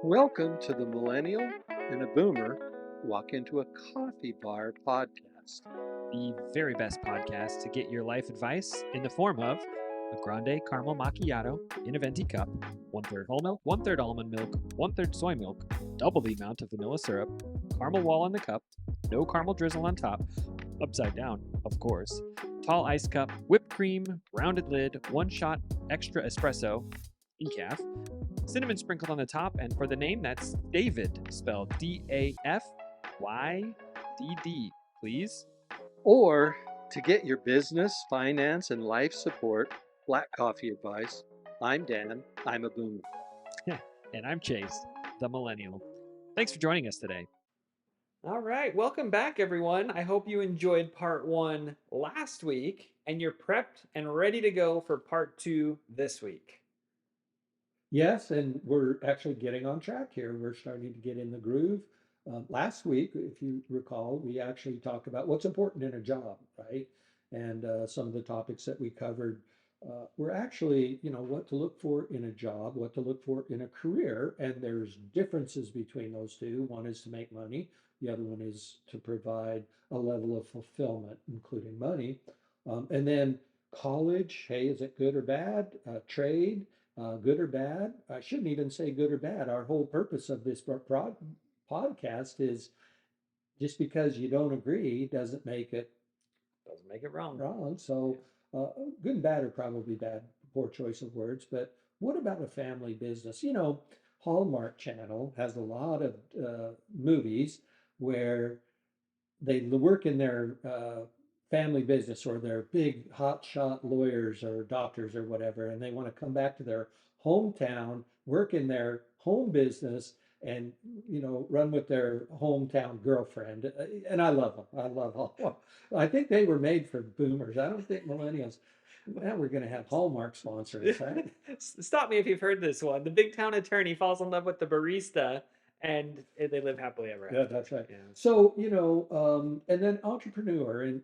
Welcome to the Millennial and a Boomer Walk into a Coffee Bar podcast. The very best podcast to get your life advice in the form of a grande caramel macchiato in a venti cup, one third whole milk, one third almond milk, one third soy milk, double the amount of vanilla syrup, caramel wall in the cup, no caramel drizzle on top, upside down, of course, tall ice cup, whipped cream, rounded lid, one shot extra espresso, decaf, cinnamon sprinkled on the top, and for the name, that's David, spelled Dafydd, please. Or to get your business, finance, and life support black coffee advice, I'm Dan, I'm a Boomer. And I'm Chase, the Millennial. Thanks for joining us today. All right, welcome back, everyone. I hope you enjoyed part one last week and you're prepped and ready to go for part two this week. Yes, and we're actually getting on track here. We're starting to get in the groove. Last week, if you recall, we actually talked about what's important in a job, right? And some of the topics that we covered were actually, what to look for in a job, what to look for in a career. And there's differences between those two. One is to make money, the other one is to provide a level of fulfillment, including money. And then college, hey, is it good or bad? Trade, good or bad. I shouldn't even say good or bad. Our whole purpose of this podcast is just because you don't agree doesn't make it Wrong. wrong. So, good and bad are probably bad, poor choice of words. But what about a family business? Hallmark Channel has a lot of movies where they work in their family business, or they're big hotshot lawyers or doctors or whatever, and they want to come back to their hometown, work in their home business, and run with their hometown girlfriend. And I love them. I love all. I think they were made for boomers. I don't think millennials. Now we're going to have Hallmark sponsors, right? Stop me if you've heard this one. The big town attorney falls in love with the barista and they live happily ever Yeah, after. that's right. Yeah. So, and then entrepreneur, and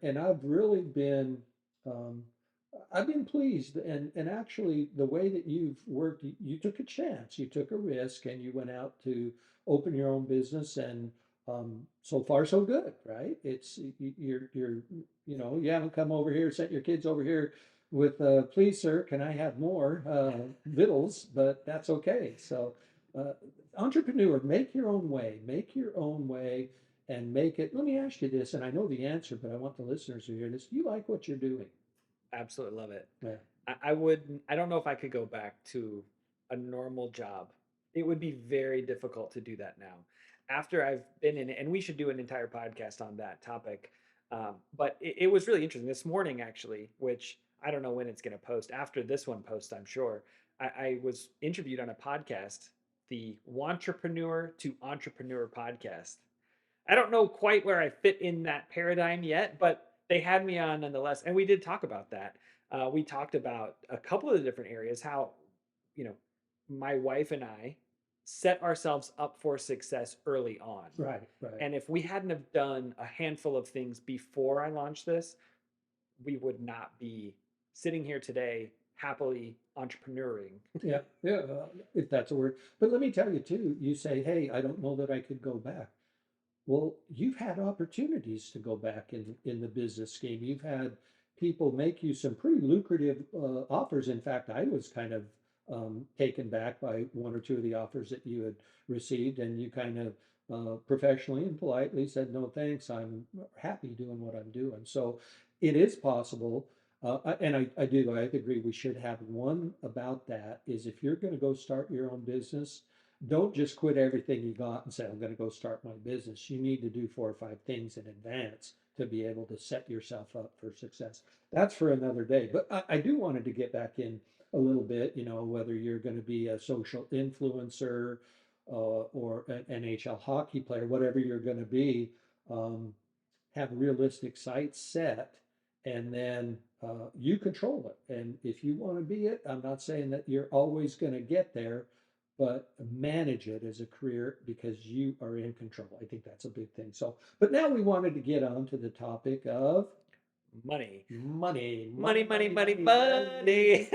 um, I've been pleased, and actually the way that you've worked, you took a chance, you took a risk, and you went out to open your own business, and so far so good, right? It's you're you haven't come over here, sent your kids over here with please sir, can I have more victuals? But that's okay. So. Uh, Entrepreneur, make your own way and make it. Let me ask you this, and I know the answer, but I want the listeners to hear this. Do you like what you're doing? Absolutely love it. Yeah. I would, I don't know if I could go back to a normal job. It would be very difficult to do that now. After I've been in it, and we should do an entire podcast on that topic. But it was really interesting this morning, actually, which I don't know when it's going to post. After this one posts, I'm sure. I was interviewed on a podcast, the Wantrepreneur to Entrepreneur podcast. I don't know quite where I fit in that paradigm yet, but they had me on nonetheless, and we did talk about that. We talked about a couple of the different areas, how, you know, my wife and I set ourselves up for success early on. Right, right. And if we hadn't have done a handful of things before I launched this, we would not be sitting here today happily entrepreneuring. Yeah, yeah, if that's a word. But let me tell you too, you say, hey, I don't know that I could go back. Well, you've had opportunities to go back in the business scheme. You've had people make you some pretty lucrative offers. In fact, I was kind of taken back by one or two of the offers that you had received, and you kind of professionally and politely said, no, thanks, I'm happy doing what I'm doing. So it is possible. I do, I agree, we should have one about that is if you're going to go start your own business, don't just quit everything you got and say, I'm going to go start my business. You need to do 4 or 5 things in advance to be able to set yourself up for success. That's for another day. But I do wanted to get back in a little bit, whether you're going to be a social influencer or an NHL hockey player, whatever you're going to be, have realistic sights set, and then you control it. And if you want to be it, I'm not saying that you're always going to get there, but manage it as a career because you are in control. I think that's a big thing. So, but now we wanted to get on to the topic of Money. money. Money.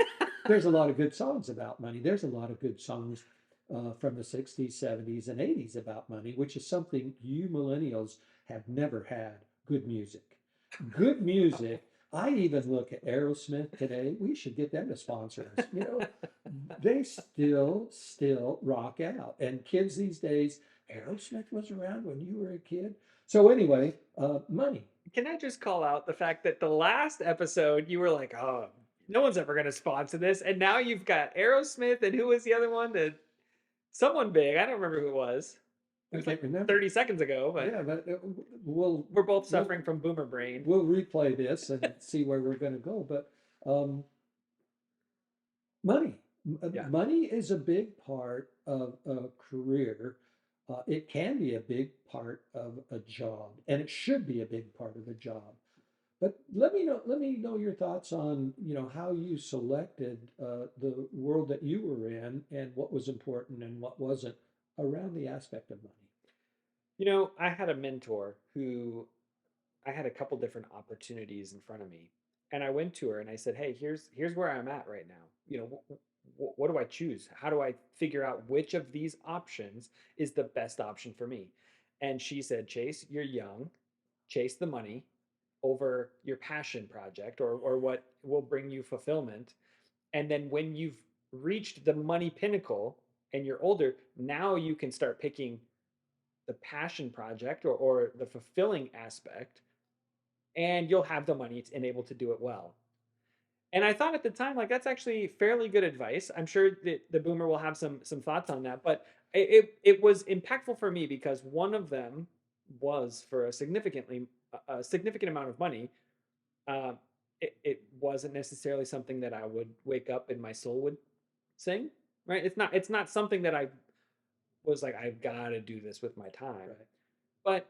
There's a lot of good songs about money. There's a lot of good songs from the 60s, 70s, and 80s about money, which is something you millennials have never had. Good music. Good music. I even look at Aerosmith today. We should get them to sponsor us. They still rock out. And kids these days, Aerosmith was around when you were a kid. So anyway, money. Can I just call out the fact that the last episode you were like, oh, no one's ever going to sponsor this, and now you've got Aerosmith, and who was the other one? That someone big. I don't remember who it was. It I was can't like remember. 30 seconds ago, but Yeah, but we're both suffering from boomer brain. we'll replay this and see where we're going to go. But money. Yeah. Money is a big part of a career. It can be a big part of a job, and it should be a big part of a job. But let me know your thoughts on, how you selected the world that you were in and what was important and what wasn't around the aspect of money. I had a mentor who I had a couple different opportunities in front of me, and I went to her and I said, "Hey, here's where I'm at right now. What do I choose? How do I figure out which of these options is the best option for me?" And she said, "Chase, you're young. Chase the money over your passion project or what will bring you fulfillment. And then when you've reached the money pinnacle and you're older, now you can start picking the passion project or the fulfilling aspect, and you'll have the money and able to do it well." And I thought at the time, like, that's actually fairly good advice. I'm sure that the boomer will have some thoughts on that, but it was impactful for me because one of them was for a significant amount of money. Uh, it wasn't necessarily something that I would wake up and my soul would sing. Right? It's not something that I was like, I've got to do this with my time. Right. But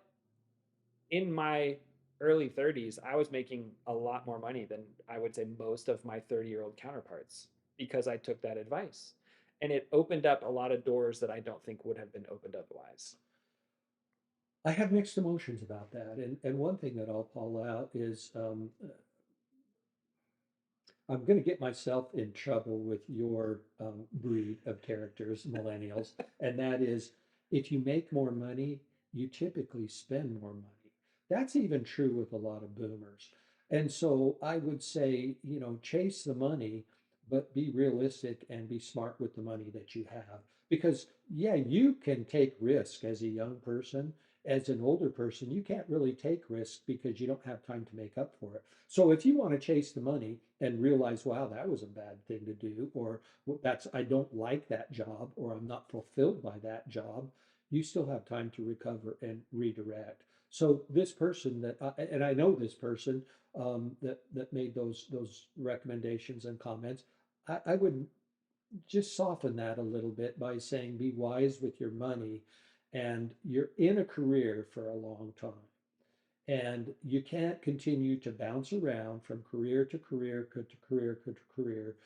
in my early 30s, I was making a lot more money than I would say most of my 30-year-old counterparts because I took that advice. And it opened up a lot of doors that I don't think would have been opened otherwise. I have mixed emotions about that. And one thing that I'll call out is I'm going to get myself in trouble with your breed of characters, millennials, and that is if you make more money, you typically spend more money. That's even true with a lot of boomers. And so I would say, chase the money, but be realistic and be smart with the money that you have. Because, yeah, you can take risk as a young person. As an older person, you can't really take risks because you don't have time to make up for it. So if you want to chase the money and realize, wow, that was a bad thing to do, or I don't like that job, or I'm not fulfilled by that job, you still have time to recover and redirect. So this person and I know this person that made those recommendations and comments, I would just soften that a little bit by saying, be wise with your money, and you're in a career for a long time. And you can't continue to bounce around from career to career to career to career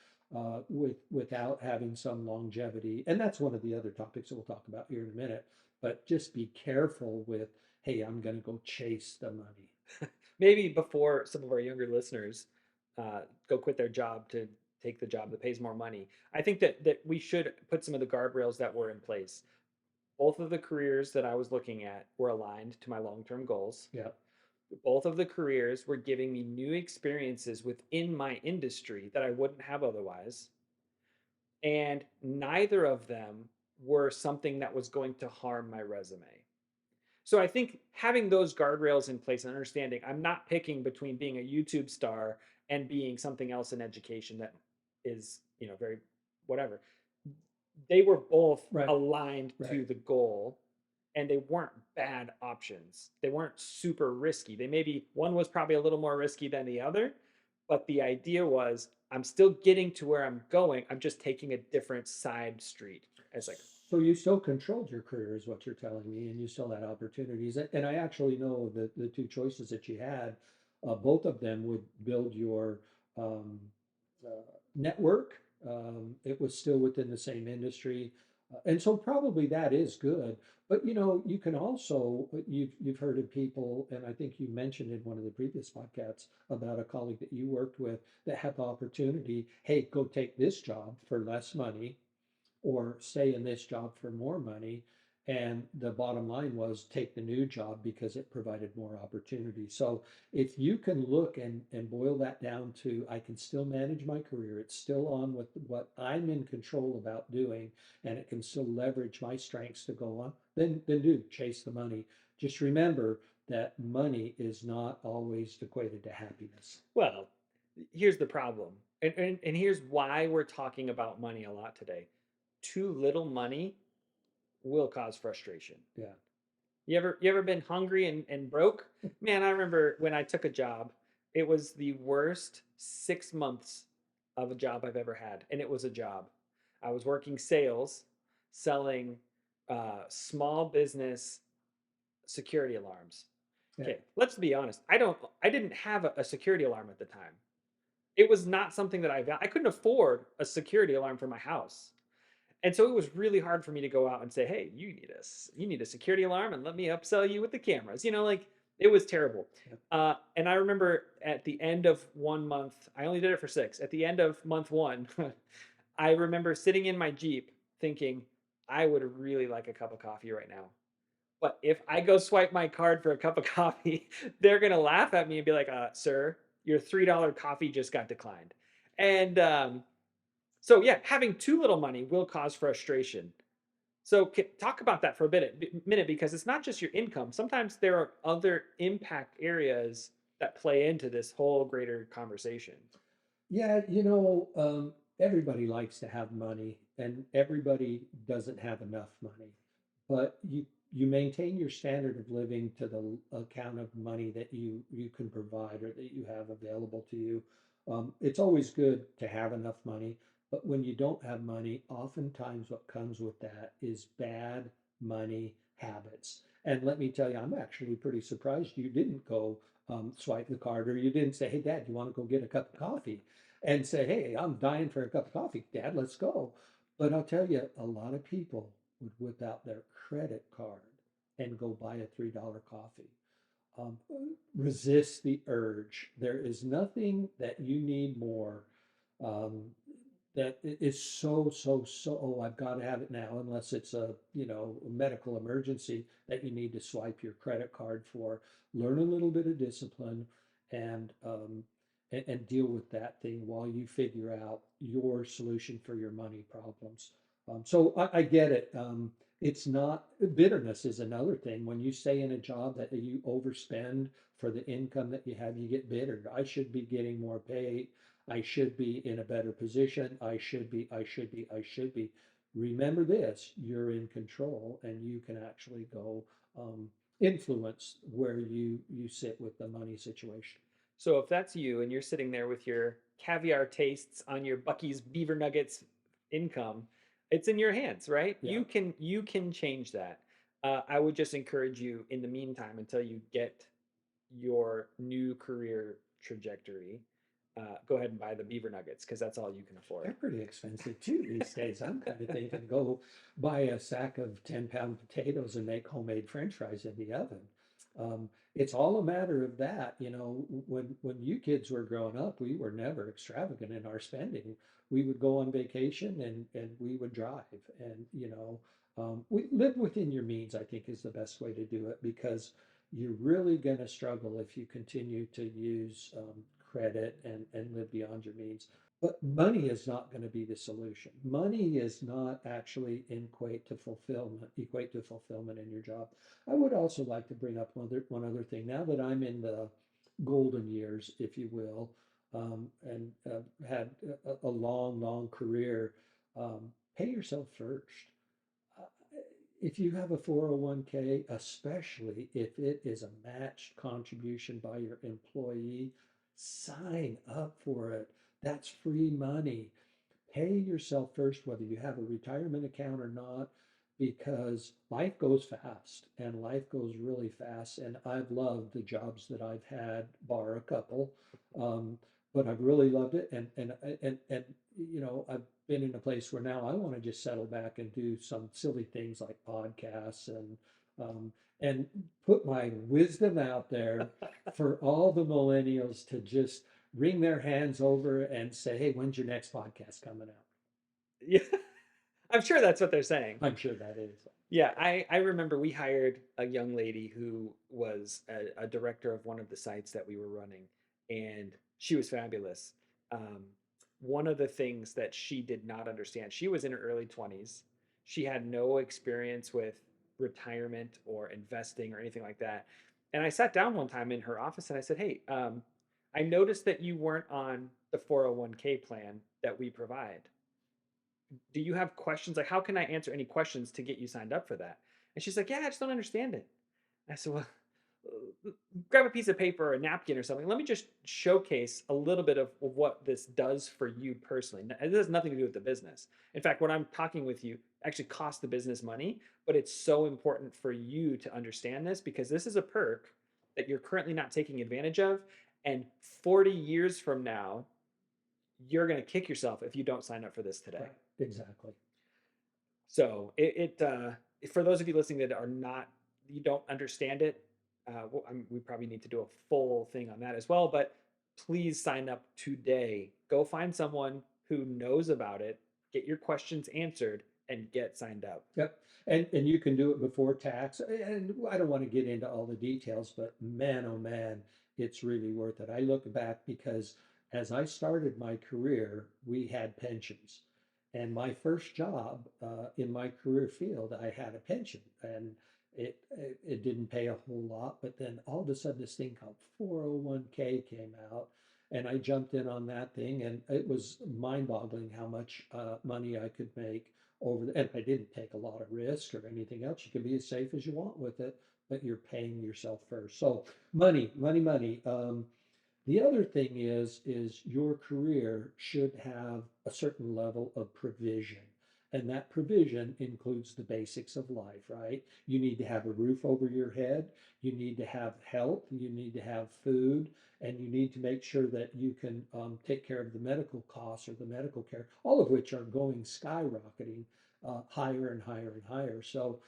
without having some longevity. And that's one of the other topics that we'll talk about here in a minute. But just be careful with, hey, I'm going to go chase the money. Maybe before some of our younger listeners go quit their job to take the job that pays more money, I think that we should put some of the guardrails that were in place. Both of the careers that I was looking at were aligned to my long-term goals. Yeah. Both of the careers were giving me new experiences within my industry that I wouldn't have otherwise. And neither of them were something that was going to harm my resume. So I think having those guardrails in place and understanding I'm not picking between being a YouTube star and being something else in education that is, very whatever. They were both Right. aligned to Right. the goal, and they weren't bad options. They weren't super risky. One was probably a little more risky than the other, but the idea was I'm still getting to where I'm going. I'm just taking a different side street. It's like, So you still controlled your career, is what you're telling me, and you still had opportunities. And I actually know that the two choices that you had, both of them would build your um, network. It was still within the same industry, and so probably that is good. But you can also you've heard of people, and I think you mentioned in one of the previous podcasts about a colleague that you worked with that had the opportunity. Hey, go take this job for less money, or stay in this job for more money. And the bottom line was take the new job because it provided more opportunity. So if you can look and boil that down to, I can still manage my career, it's still on with what I'm in control about doing, and it can still leverage my strengths to go on, then do chase the money. Just remember that money is not always equated to happiness. Well, here's the problem. And here's why we're talking about money a lot today. Too little money will cause frustration. Yeah. You ever been hungry and broke? Man, I remember when I took a job, it was the worst 6 months of a job I've ever had. And it was a job. I was working sales, selling small business security alarms. Yeah. Okay, let's be honest. I didn't have a security alarm at the time. It was not something that I couldn't afford a security alarm for my house. And so it was really hard for me to go out and say, "Hey, you need a security alarm, and let me upsell you with the cameras." Like it was terrible. And I remember at the end of 1 month, I only did it for 6. At the end of month 1, I remember sitting in my Jeep thinking, I would really like a cup of coffee right now. But if I go swipe my card for a cup of coffee, they're gonna laugh at me and be like, "Sir, your $3 coffee just got declined." And so yeah, having too little money will cause frustration. So talk about that for a minute, because it's not just your income. Sometimes there are other impact areas that play into this whole greater conversation. Yeah, everybody likes to have money, and everybody doesn't have enough money. But you maintain your standard of living to the account of money that you can provide or that you have available to you. It's always good to have enough money, but when you don't have money, oftentimes what comes with that is bad money habits. And let me tell you, I'm actually pretty surprised you didn't go swipe the card, or you didn't say, "Hey, Dad, you want to go get a cup of coffee?" And say, "Hey, I'm dying for a cup of coffee, Dad, let's go." But I'll tell you, a lot of people would whip out their credit card and go buy a $3 coffee. Um, Resist the urge. There is nothing that you need more um, that is so, oh, I've got to have it now, unless it's a medical emergency that you need to swipe your credit card for. Learn a little bit of discipline and and deal with that thing while you figure out your solution for your money problems. So I get it. It's not bitterness is another thing. When you stay in a job that you overspend for the income that you have, you get bitter. I should be getting more pay. I should be in a better position. I should be. Remember this, you're in control and you can actually go influence where you sit with the money situation. So if that's you and you're sitting there with your caviar tastes on your Bucky's Beaver Nuggets income, it's in your hands, right? Yeah. You can change that. I would just encourage you in the meantime, until you get your new career trajectory, go ahead and buy the Beaver Nuggets, because that's all you can afford. They're pretty expensive too these days. I'm kind of thinking go buy a sack of 10-pound potatoes and make homemade French fries in the oven. It's all a matter of that. When you kids were growing up, we were never extravagant in our spending. We would go on vacation and we would drive, and we live within your means, I think, is the best way to do it, because you're really going to struggle if you continue to use credit and live beyond your means. But money is not going to be the solution. Money is not actually equate to fulfillment in your job. I would also like to bring up one other thing. Now that I'm in the golden years, if you will, and had a long career, pay yourself first. If you have a 401k, especially if it is a matched contribution by your employee, sign up for it. That's free money. Pay yourself first, whether you have a retirement account or not, because life goes fast and life goes really fast. And I've loved the jobs that I've had, bar a couple, but I've really loved it. And I've been in a place where now I want to just settle back and do some silly things like podcasts and put my wisdom out there for all the millennials to just wring their hands over and say, "Hey, when's your next podcast coming out?" Yeah. I'm sure that's what they're saying. I'm sure that is. Yeah, I remember we hired a young lady who was a director of one of the sites that we were running, and she was fabulous. Um, one of the things that she did not understand, she was in her early 20s. She had no experience with retirement or investing or anything like that. And I sat down one time in her office and I said, "Hey, I noticed that you weren't on the 401k plan that we provide. Do you have questions? Like, how can I answer any questions to get you signed up for that?" And she's like, "Yeah, I just don't understand it." I said, "Well, grab a piece of paper or a napkin or something. Let me just showcase a little bit of what this does for you personally. It has nothing to do with the business. In fact, what I'm talking with you actually costs the business money, but it's so important for you to understand this because this is a perk that you're currently not taking advantage of. And 40 years from now, you're going to kick yourself if you don't sign up for this today." Right. Exactly. So for those of you listening that are not, you don't understand it, well, we probably need to do a full thing on that as well. But please sign up today. Go find someone who knows about it, get your questions answered, and get signed up. Yep. And you can do it before tax. And I don't want to get into all the details, but man, oh man, it's really worth it. I look back because as I started my career, we had pensions. And my first job in my career field, I had a pension, and it didn't pay a whole lot. But then all of a sudden, this thing called 401k came out, and I jumped in on that thing, and it was mind-boggling how much money I could make and I didn't take a lot of risk or anything else. You can be as safe as you want with it, but you're paying yourself first. So money, money, money. The other thing is your career should have a certain level of provision. And that provision includes the basics of life, right? You need to have a roof over your head. You need to have health. You need to have food. And you need to make sure that you can take care of the medical costs or the medical care, all of which are going skyrocketing higher and higher and higher. So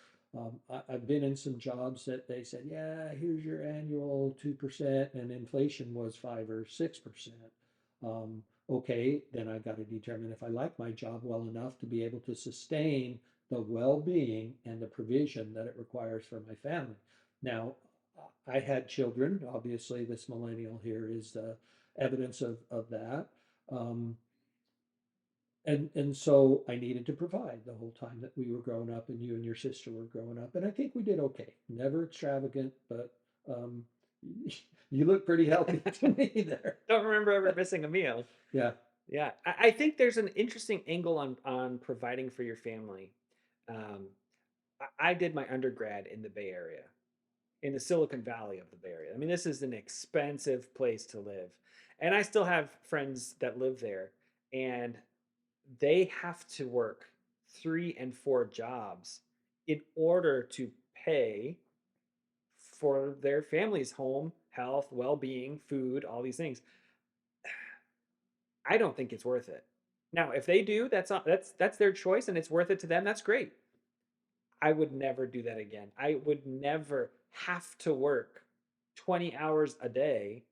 I've been in some jobs that they said, yeah, here's your annual 2%, and inflation was 5 or 6%. Okay, then I got to determine if I like my job well enough to be able to sustain the well-being and the provision that it requires for my family. Now, I had children. Obviously, this millennial here is evidence of that. Um, and so I needed to provide the whole time that we were growing up and you and your sister were growing up. And I think we did okay. Never extravagant, but um, you look pretty healthy to me there. Don't remember ever missing a meal. Yeah. Yeah, I think there's an interesting angle on providing for your family. Um, I did my undergrad in the Bay Area, in the Silicon Valley of the Bay Area. I mean, this is an expensive place to live. And I still have friends that live there, and they have to work 3 and 4 jobs in order to pay for their family's home, health, well-being, food, all these things. I don't think it's worth it. Now, if they do, that's their choice and it's worth it to them. That's great. I would never do that again. I would never have to work 20 hours a day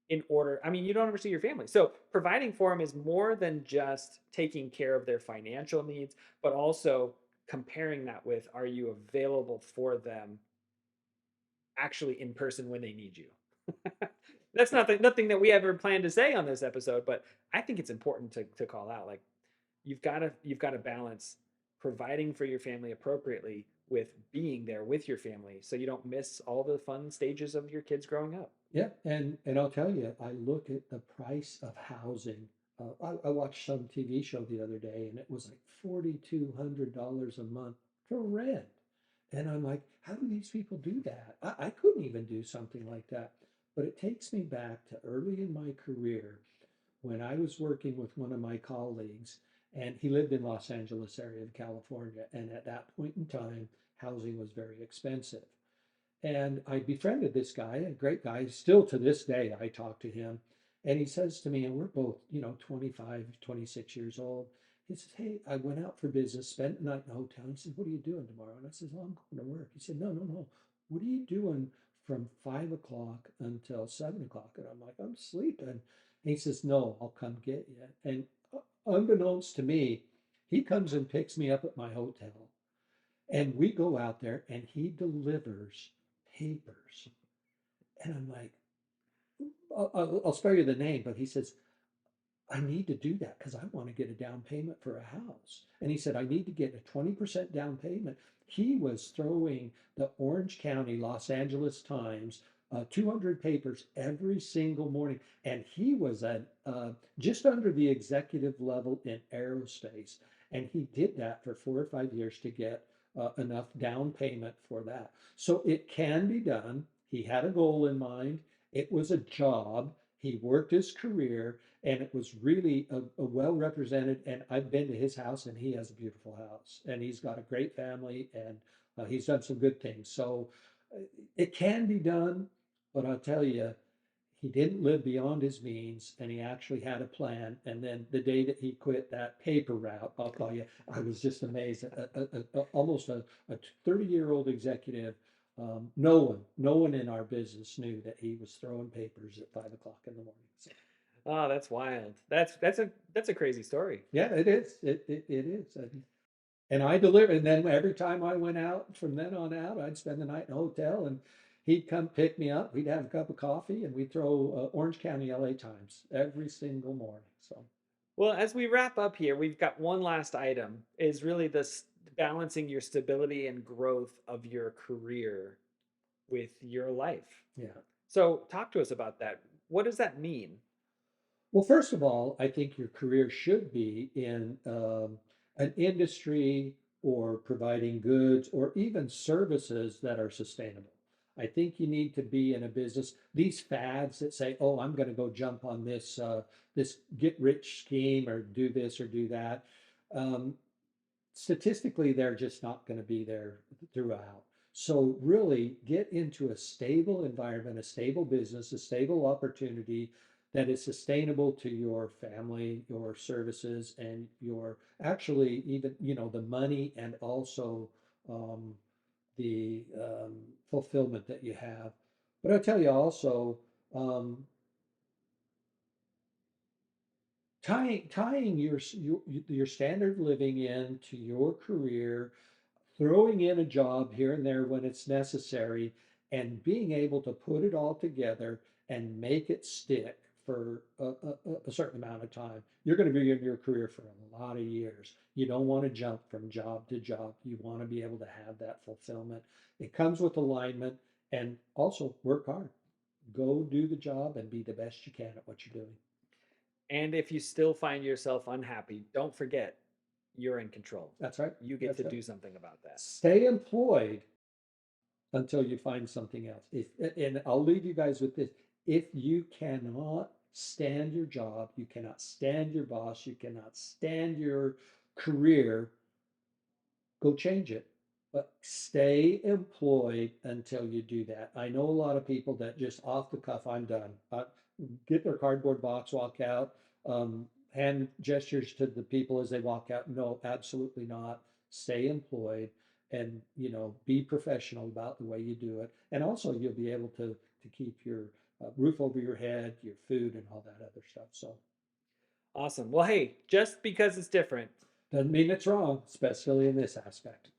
in order. I mean, you don't ever see your family. So providing for them is more than just taking care of their financial needs, but also comparing that with, are you available for them actually in person when they need you? That's nothing that we ever planned to say on this episode, but I think it's important to call out. Like, you've got to balance providing for your family appropriately with being there with your family so you don't miss all the fun stages of your kids growing up. Yeah, and I'll tell you, I look at the price of housing. I watched some TV show the other day, and it was like $4,200 a month for rent. And I'm like, how do these people do that? I couldn't even do something like that. But it takes me back to early in my career when I was working with one of my colleagues, and he lived in Los Angeles area of California. And at that point in time, housing was very expensive. And I befriended this guy, a great guy. Still to this day, I talk to him. And he says to me, and we're both, 25, 26 years old. He says, hey, I went out for business, spent the night in a hotel. He said, what are you doing tomorrow? And I said, well, I'm going to work. He said, no, no, no. What are you doing from 5 o'clock until 7 o'clock? And I'm like, I'm sleeping. And he says, no, I'll come get you. And unbeknownst to me, He comes and picks me up at my hotel, and we go out there, and he delivers papers. And I'm like, I'll spare you the name, but he says, I need to do that because I want to get a down payment for a house. And he said, I need to get a 20% down payment. He was throwing the Orange County, Los Angeles Times, 200 papers every single morning. And he was at just under the executive level in aerospace. And he did that for 4 or 5 years to get enough down payment for that. So it can be done. He had a goal in mind. It was a job. He worked his career, and it was really a well represented. And I've been to his house, and he has a beautiful house, and he's got a great family, and he's done some good things. So it can be done, but I'll tell you, he didn't live beyond his means, and he actually had a plan. And then the day that he quit that paper route, I'll tell you, I was just amazed. Almost a 30-year-old executive. No one in our business knew that he was throwing papers at 5 o'clock in the morning. So, Oh, that's wild. That's a crazy story. yeah, it is. It is. And I delivered. And then every time I went out from then on out, I'd spend the night in a hotel, and he'd come pick me up. We'd have a cup of coffee, and we'd throw Orange County, LA Times every single morning. So, Well, as we wrap up here, we've got one last item is really this balancing your stability and growth of your career with your life. yeah. So, talk to us about that. What does that mean? Well, first of all, I think your career should be in an industry or providing goods or even services that are sustainable. I think you need to be in a business. These fads that say, "Oh, I'm going to go jump on this get rich scheme or do this or do that," um, statistically, they're just not going to be there throughout. So really get into a stable environment, a stable business, a stable opportunity that is sustainable to your family, your services, and your actually even, the money and also the fulfillment that you have. But I tell you also, um, tying your standard of living into your career, throwing in a job here and there when it's necessary, and being able to put it all together and make it stick for a certain amount of time. You're going to be in your career for a lot of years. You don't want to jump from job to job. You want to be able to have that fulfillment. It comes with alignment, and also work hard. Go do the job and be the best you can at what you're doing. And if you still find yourself unhappy, don't forget you're in control. That's right. You get That's to right. do something about that. Stay employed until you find something else. And I'll leave you guys with this. If you cannot stand your job, you cannot stand your boss, you cannot stand your career, go change it. But stay employed until you do that. I know a lot of people that just off the cuff, I'm done. Get their cardboard box, walk out, hand gestures to the people as they walk out. No, absolutely not. Stay employed, and be professional about the way you do it. And also you'll be able to keep your roof over your head, your food, and all that other stuff. So Awesome. Well, hey, just because it's different, doesn't mean it's wrong, especially in this aspect.